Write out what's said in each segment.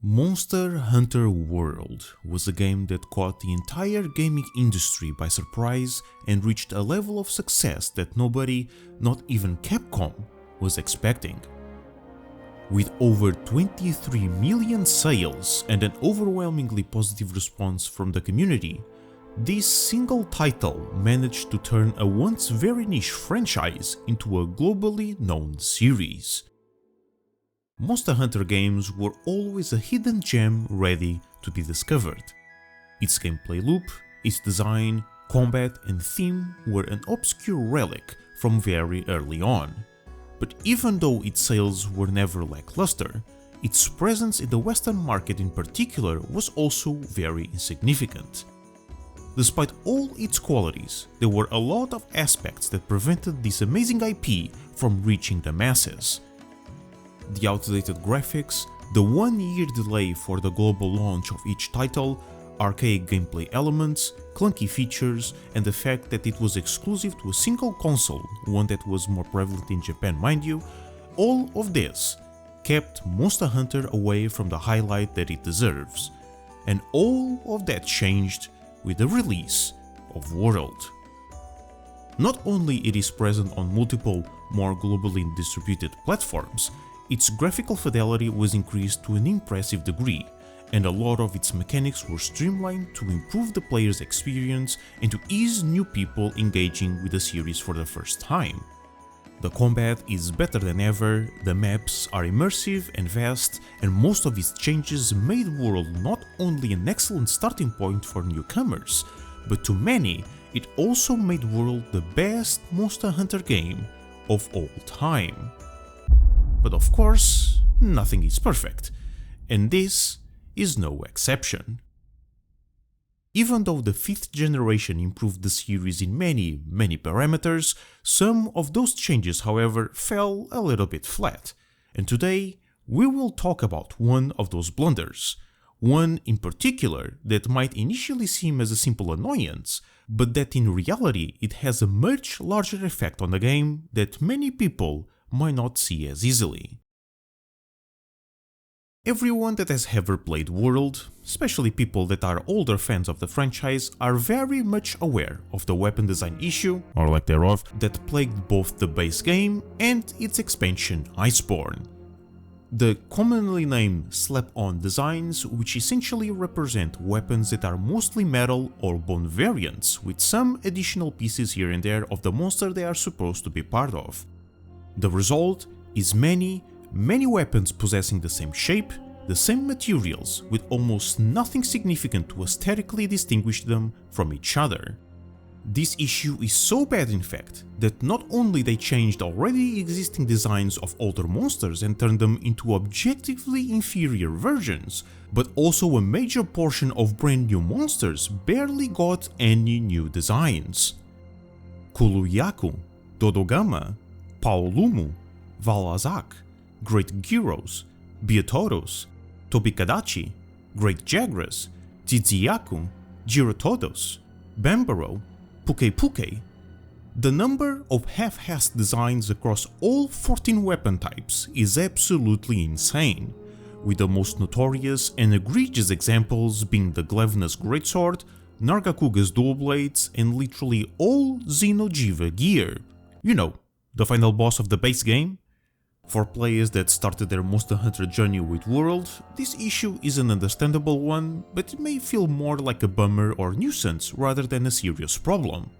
Monster Hunter World was a game that caught the entire gaming industry by surprise and reached a level of success that nobody, not even Capcom, was expecting. With over 23 million sales and an overwhelmingly positive response from the community, this single title managed to turn a once very niche franchise into a globally known series. Monster Hunter games were always a hidden gem ready to be discovered. Its gameplay loop, its design, combat and theme were an obscure relic from very early on. But even though its sales were never lackluster, its presence in the Western market in particular was also very insignificant. Despite all its qualities, there were a lot of aspects that prevented this amazing IP from reaching the masses. The outdated graphics, the 1-year delay for the global launch of each title, archaic gameplay elements, clunky features, and the fact that it was exclusive to a single console, one that was more prevalent in Japan mind you, all of this kept Monster Hunter away from the highlight that it deserves. And all of that changed with the release of World. Not only it is present on multiple, more globally distributed platforms, its graphical fidelity was increased to an impressive degree, and a lot of its mechanics were streamlined to improve the player's experience and to ease new people engaging with the series for the first time. The combat is better than ever, the maps are immersive and vast, and most of its changes made World not only an excellent starting point for newcomers, but to many, it also made World the best Monster Hunter game of all time. But of course, nothing is perfect, and this is no exception. Even though the 5th generation improved the series in many parameters, some of those changes, however, fell a little bit flat, and today we will talk about one of those blunders, one in particular that might initially seem as a simple annoyance, but that in reality it has a much larger effect on the game that many people might not see as easily. Everyone that has ever played World, especially people that are older fans of the franchise, are very much aware of the weapon design issue, or lack thereof, that plagued both the base game and its expansion Iceborn. The commonly named slap-on designs, which essentially represent weapons that are mostly metal or bone variants, with some additional pieces here and there of the monster they are supposed to be part of. The result is many weapons possessing the same shape, the same materials, with almost nothing significant to aesthetically distinguish them from each other. This issue is so bad in fact, that not only they changed already existing designs of older monsters and turned them into objectively inferior versions, but also a major portion of brand new monsters barely got any new designs. Kuluyaku, Dodogama, Paolumu, Valazak, Great Gyros, Biotoros, Tobikadachi, Great Jagras, Tiziaku, Girotodos, Bambaro, Puke. The number of half-assed designs across all 14 weapon types is absolutely insane, with the most notorious and egregious examples being the Glevna's Greatsword, Nargacuga's Dual Blades, and literally all Xeno'jiiva gear. You know, the final boss of the base game? For players that started their Monster Hunter journey with World, this issue is an understandable one, but it may feel more like a bummer or nuisance rather than a serious problem.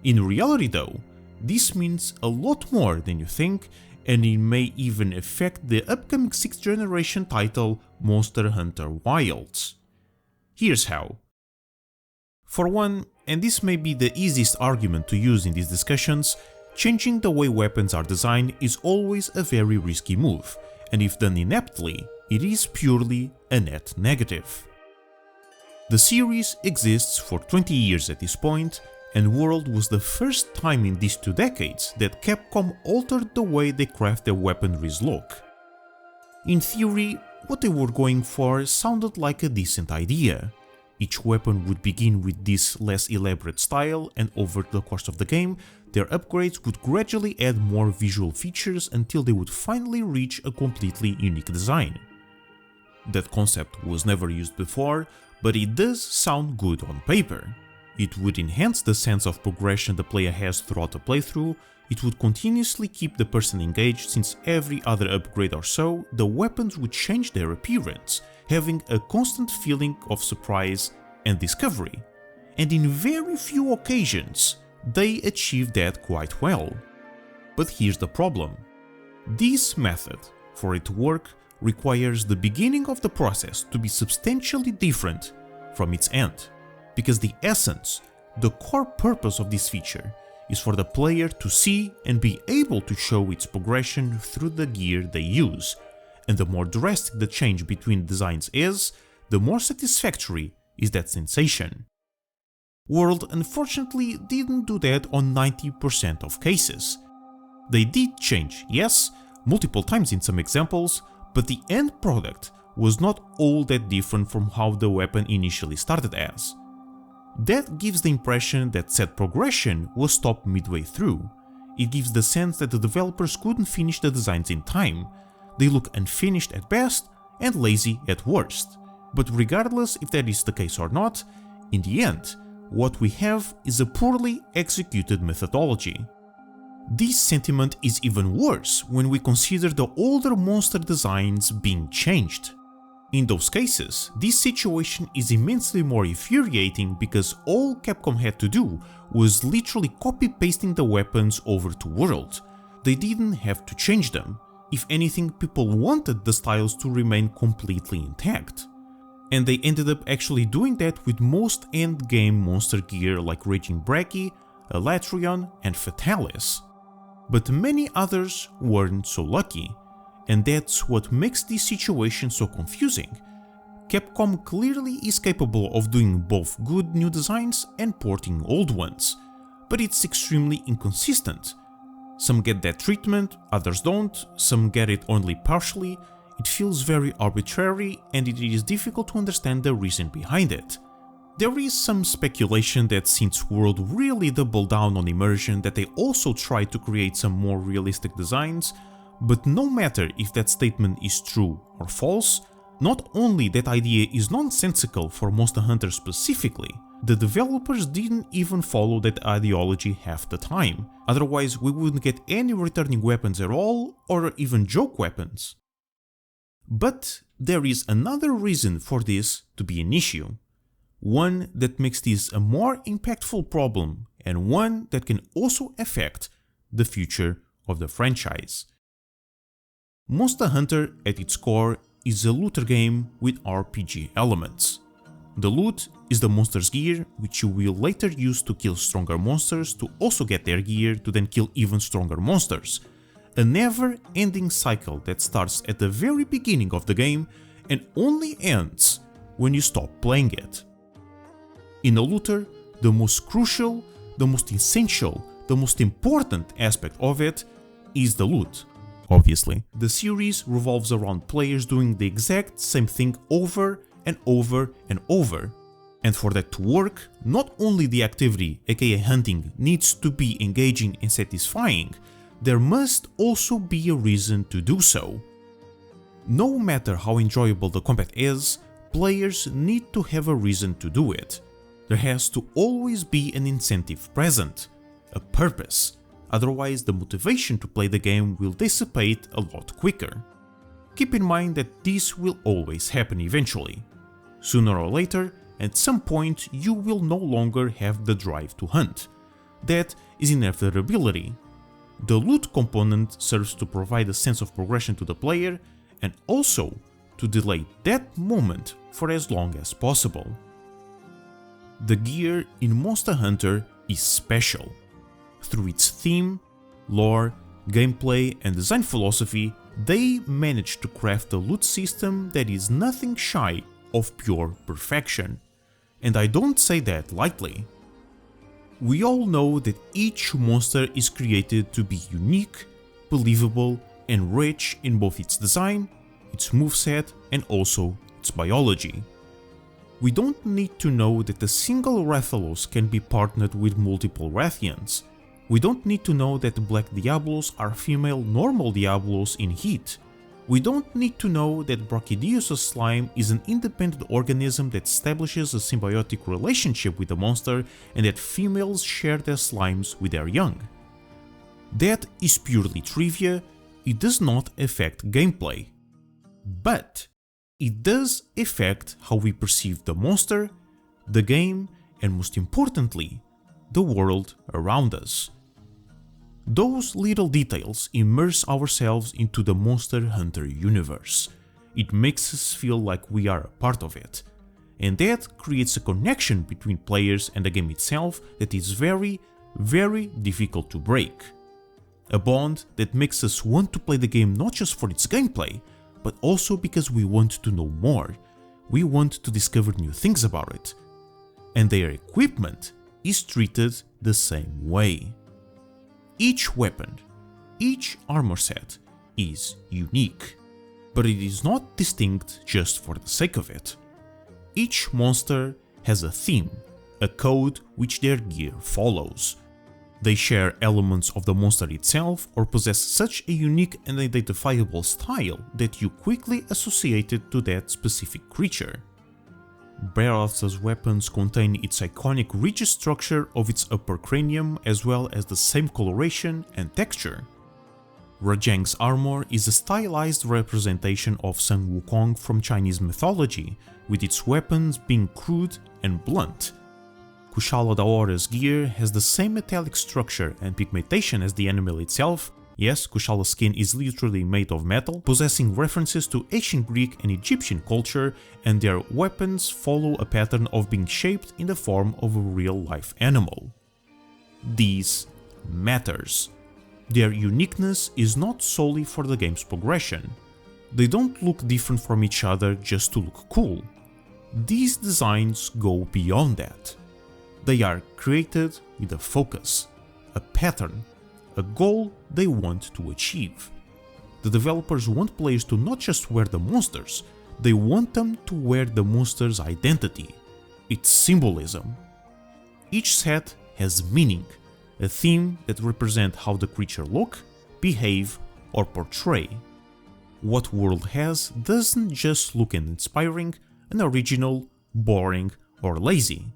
In reality though, this means a lot more than you think, and it may even affect the upcoming 6th generation title Monster Hunter Wilds. Here's how. For one, and this may be the easiest argument to use in these discussions, changing the way weapons are designed is always a very risky move, and if done ineptly, it is purely a net negative. The series exists for 20 years at this point, and World was the first time in these 2 decades that Capcom altered the way they craft their weaponry's look. In theory, what they were going for sounded like a decent idea. Each weapon would begin with this less elaborate style, and over the course of the game, their upgrades would gradually add more visual features until they would finally reach a completely unique design. That concept was never used before, but it does sound good on paper. It would enhance the sense of progression the player has throughout the playthrough. It would continuously keep the person engaged, since every other upgrade or so, the weapons would change their appearance, having a constant feeling of surprise and discovery. And in very few occasions, they achieve that quite well. But here's the problem. This method, for it to work, requires the beginning of the process to be substantially different from its end, because the essence, the core purpose of this feature, is for the player to see and be able to show its progression through the gear they use, and the more drastic the change between designs is, the more satisfactory is that sensation. World unfortunately didn't do that on 90% of cases. They did change, yes, multiple times in some examples, but the end product was not all that different from how the weapon initially started as. That gives the impression that said progression was stopped midway through. It gives the sense that the developers couldn't finish the designs in time. They look unfinished at best and lazy at worst. But regardless if that is the case or not, in the end, what we have is a poorly executed methodology. This sentiment is even worse when we consider the older monster designs being changed. In those cases, this situation is immensely more infuriating because all Capcom had to do was literally copy-pasting the weapons over to World. They didn't have to change them. If anything, people wanted the styles to remain completely intact. And they ended up actually doing that with most endgame monster gear like Raging Brachy, Elatrion and Fatalis. But many others weren't so lucky, and that's what makes this situation so confusing. Capcom clearly is capable of doing both good new designs and porting old ones, but it's extremely inconsistent. Some get that treatment, others don't, some get it only partially. It feels very arbitrary and it is difficult to understand the reason behind it. There is some speculation that since World really doubled down on immersion, that they also tried to create some more realistic designs, but no matter if that statement is true or false, not only that idea is nonsensical for Monster Hunter specifically, the developers didn't even follow that ideology half the time, otherwise we wouldn't get any returning weapons at all, or even joke weapons. But there is another reason for this to be an issue. One that makes this a more impactful problem, and one that can also affect the future of the franchise. Monster Hunter at its core is a looter game with RPG elements. The loot is the monster's gear, which you will later use to kill stronger monsters to also get their gear to then kill even stronger monsters. A never-ending cycle that starts at the very beginning of the game and only ends when you stop playing it. In a looter, the most crucial, the most essential, the most important aspect of it is the loot. Obviously, the series revolves around players doing the exact same thing over and over and over. And for that to work, not only the activity, aka hunting, needs to be engaging and satisfying, there must also be a reason to do so. No matter how enjoyable the combat is, players need to have a reason to do it. There has to always be an incentive present, a purpose, otherwise the motivation to play the game will dissipate a lot quicker. Keep in mind that this will always happen eventually. Sooner or later, at some point you will no longer have the drive to hunt. That is inevitability. The loot component serves to provide a sense of progression to the player and also to delay that moment for as long as possible. The gear in Monster Hunter is special. Through its theme, lore, gameplay and design philosophy, they managed to craft a loot system that is nothing shy of pure perfection. And I don't say that lightly. We all know that each monster is created to be unique, believable and rich in both its design, its moveset and also its biology. We don't need to know that a single Rathalos can be partnered with multiple Rathians. We don't need to know that Black Diablos are female normal Diablos in heat. We don't need to know that Brachydios' slime is an independent organism that establishes a symbiotic relationship with the monster and that females share their slimes with their young. That is purely trivia, it does not affect gameplay. But it does affect how we perceive the monster, the game, and most importantly, the world around us. Those little details immerse ourselves into the Monster Hunter universe. It makes us feel like we are a part of it. And that creates a connection between players and the game itself that is very, very difficult to break. A bond that makes us want to play the game not just for its gameplay, but also because we want to know more. We want to discover new things about it. And their equipment is treated the same way. Each weapon, each armor set is unique, but it is not distinct just for the sake of it. Each monster has a theme, a code which their gear follows. They share elements of the monster itself or possess such a unique and identifiable style that you quickly associate it to that specific creature. Barroth's weapons contain its iconic ridge structure of its upper cranium as well as the same coloration and texture. Rajang's armor is a stylized representation of Sun Wukong from Chinese mythology, with its weapons being crude and blunt. Kushala Daora's gear has the same metallic structure and pigmentation as the animal itself. Yes, Kushala's skin is literally made of metal, possessing references to ancient Greek and Egyptian culture, and their weapons follow a pattern of being shaped in the form of a real-life animal. This matters. Their uniqueness is not solely for the game's progression. They don't look different from each other just to look cool. These designs go beyond that. They are created with a focus, a pattern, a goal they want to achieve. The developers want players to not just wear the monsters, they want them to wear the monster's identity, its symbolism. Each set has meaning, a theme that represents how the creature look, behave, or portray. What World has doesn't just look inspiring, unoriginal, boring, or lazy.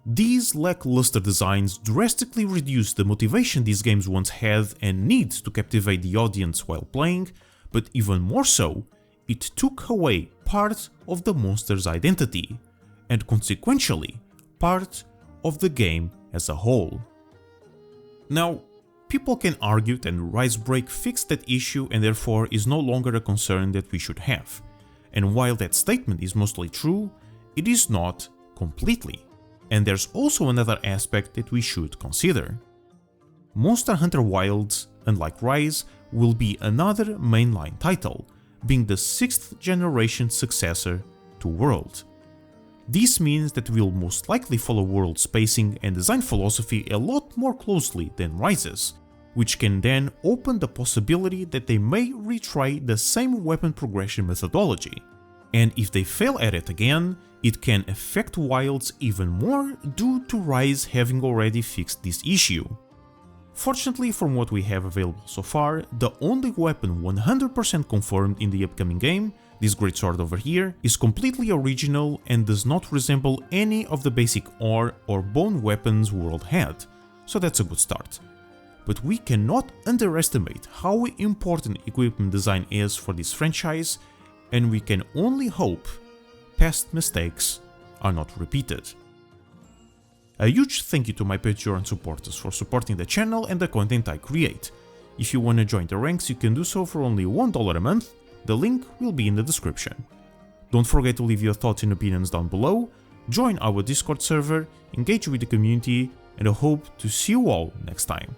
These lackluster designs drastically reduce the motivation these games once had and need to captivate the audience while playing, but even more so, it took away part of the monster's identity, and consequentially, part of the game as a whole. Now, people can argue that Risebreak fixed that issue and therefore is no longer a concern that we should have, and while that statement is mostly true, it is not completely. And there's also another aspect that we should consider. Monster Hunter Wilds, unlike Rise, will be another mainline title, being the 6th generation successor to World. This means that we'll most likely follow World's spacing and design philosophy a lot more closely than Rise's, which can then open the possibility that they may retry the same weapon progression methodology. And if they fail at it again, it can affect Wilds even more due to Rise having already fixed this issue. Fortunately, from what we have available so far, the only weapon 100% confirmed in the upcoming game, this greatsword over here, is completely original and does not resemble any of the basic ore or bone weapons World had, so that's a good start. But we cannot underestimate how important equipment design is for this franchise, and we can only hope past mistakes are not repeated. A huge thank you to my Patreon supporters for supporting the channel and the content I create. If you wanna join the ranks, you can do so for only $1 a month, the link will be in the description. Don't forget to leave your thoughts and opinions down below, join our Discord server, engage with the community, and I hope to see you all next time.